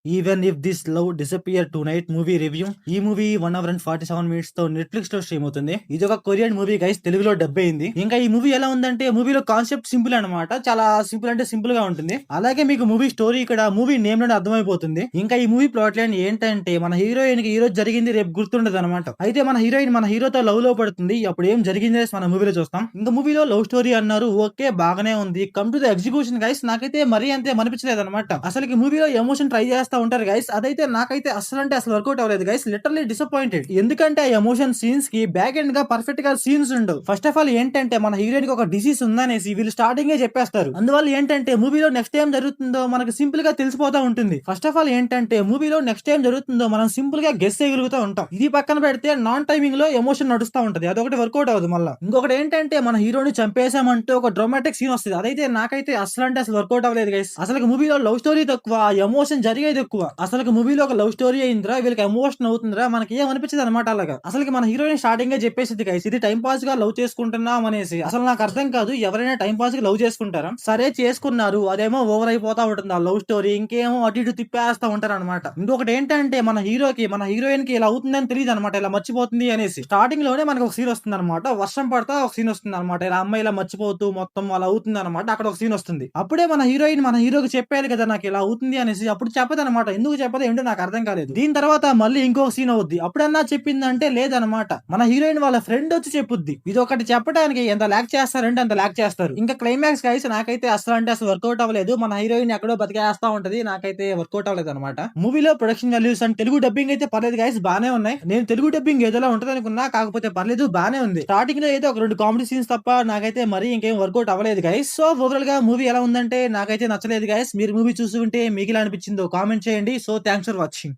Even if this love disappear to night movie review. ఈ movie 1 hour and 47 minutes తో Netflix లో stream అవుతుంది. ఇది ఒక కొరియన్ మూవీ గైస్, తెలుగులో డబ్ అయింది. ఇంకా ఈ మూవీ ఎలా ఉందంటే మూవీలో కాన్సెప్ట్ సింపుల్ అనమాట, చాలా సింపుల్ అంటే సింపుల్ గా ఉంటుంది. అలాగే మీకు మూవీ స్టోరీ ఇక్కడ మూవీ నేమ్ లోనే అర్థమైపోతుంది. ఇంకా ఈ మూవీ ప్లాట్ లైన్ ఏంటంటే మన హీరోయిన్ కి ఈ రోజు జరిగింది రేపు గుర్తుండదు అనమాట. అయితే మన హీరోయిన్ మన హీరోతో లవ్ లో పడుతుంది. అప్పుడు ఏం జరిగింది మన మూవీలో చూస్తాం. ఇంకా మూవీలో లవ్ స్టోరీ అన్నారు, ఓకే బాగానే ఉంది. Come to the execution guys, నాకైతే మరీ అంతే అనిపించలేదు అనమాట. అసలు మూవీలో ఎమోషన్ ట్రై చేస్తా ఉంటారు గైస్, అదైతే నాకైతే అసలు అంటే అసలు వర్కౌట్ అవ్వలేదు గైస్. Literally disappointed. ఎందుకంటే ఆ ఎమోషన్ సీన్స్ కి బ్యాక్ ఎండ్ గా పర్ఫెక్ట్ గా సీన్స్ ఉండవు. ఫస్ట్ ఆఫ్ ఆల్ ఏంటంటే మన హీరోయిన్ కి ఒక డిసీజ్ ఉందనేసి వీళ్ళు స్టార్టింగ్ చెప్పేస్తారు. అందువల్ల ఏంటంటే మూవీలో నెక్స్ట్ టైం జరుగుతుందో మనకు సింపుల్ గా తెలిసిపోతా ఉంటుంది. ఫస్ట్ ఆఫ్ ఆల్ ఏంటంటే మూవీలో నెక్స్ట్ టైం జరుగుతుందో మనం సింపుల్ గా గెస్ చేయగలుగుతూ ఉంటాం. ఇది పక్కన పెడితే నాన్ టైమింగ్ లో ఎమోషన్ నడుస్తూ ఉంటది, అదొకటి వర్కౌట్ అవ్వదు. మళ్ళీ ఇంకొకటి ఏంటంటే మన హీరోని చంపేసామంటూ ఒక డ్రామాటిక్ సీన్ వస్తుంది, అదైతే నాకైతే అసలు అంటే అసలు వర్కౌట్ అవ్వలేదు గైస్. అసలు మూవీలో లవ్ స్టోరీ తక్కువ, ఎమోషన్ జరిగేది ఎక్కువ. అసలు మూవీలో ఒక లవ్ స్టోరీ అయిందిరా, వీళ్ళకి ఎమోషన్ అవుతుందిరా, మనకి ఏం అనిపించదు అనమాట. అలాగా అసలు మన హీరోయిన్ స్టార్టింగ్ గా చెప్పేసింది గైస్, ఇది టైం పాస్ గా లవ్ చేసుకుంటున్నాం అనేసి. అసలు నాకు అర్థం కాదు, ఎవరైనా టైం పాస్ గా లవ్ చేసుకుంటారా? సరే చేసుకున్నారు, అదేమో ఓవర్ అయిపోతా ఉంటుంది ఆ లవ్ స్టోరీ, ఇంకేమో అటు ఇటు తిప్పేస్తా ఉంటారు అనమాట. ఇంకొకటి ఏంటంటే మన హీరోకి మన హీరోయిన్ కి ఇలా అవుతుందని తెలియదు అనమాట, ఇలా మర్చిపోతుంది అనేసి. స్టార్టింగ్ లోనే మనకు ఒక సీన్ వస్తుంది అనమాట, వర్షం పడతా ఒక సీన్ వస్తుంది అనమాట, ఇలా అమ్మాయి ఇలా మర్చిపోతూ మొత్తం అలా అవుతుంది అనమాట. అక్కడ ఒక సీన్ వస్తుంది, అప్పుడే మన హీరోయిన్ మన హీరోకి చెప్పాలి కదా నాకు ఇలా అవుతుంది అనేసి. అప్పుడు చెప్పదు అనమాట, ఎందుకు చెప్పదు ఏంటో నాకు అర్థం కాలేదు. దీని తర్వాత మళ్ళీ ఇంకొక సీన్ అవుద్ది, అప్పుడన్నా చెప్పిందంటే లేదనమాట, మన హీరోయిన్ వాళ్ళ ఫ్రెండ్ వచ్చి చెప్పుద్ది. ఇది ఒకటి చెప్పడానికి ఎంత లాక్ చేస్తారంటే అంత లాక్ చేస్తారు. ఇంకా క్లైమాక్స్ గైస్ నాకైతే అసలు అంటే అసలు వర్కౌట్ అవ్వలేదు. మన హీరోయిన్ ఎక్కడో బతికేస్తా ఉంటది, నాకైతే వర్కౌట్ అవ్వలేదు అనమాట. మూవీలో production values and Telugu dubbing అయితే పర్లేదు గైస్, బానే ఉన్నాయి. నేను తెలుగు డబ్బింగ్ ఏదోలా ఉంటది అనుకున్నా, కాకపోతే పర్లేదు బానే ఉంది. స్టార్టింగ్ లో అయితే ఒక 2 కామెడీ సీన్స్ తప్ప నాకైతే మరీ ఇంకేం వర్కౌట్ అవ్వలేదు గైస్. సో ఓవరాల్ గా మూవీ ఎలా ఉందంటే నాకైతే నచ్చలేదు గైస్. మీరు మూవీ చూస్తుంటే మీకు ఇలా అనిపించిందో కామెంట్ చేయండి. So thanks for watching.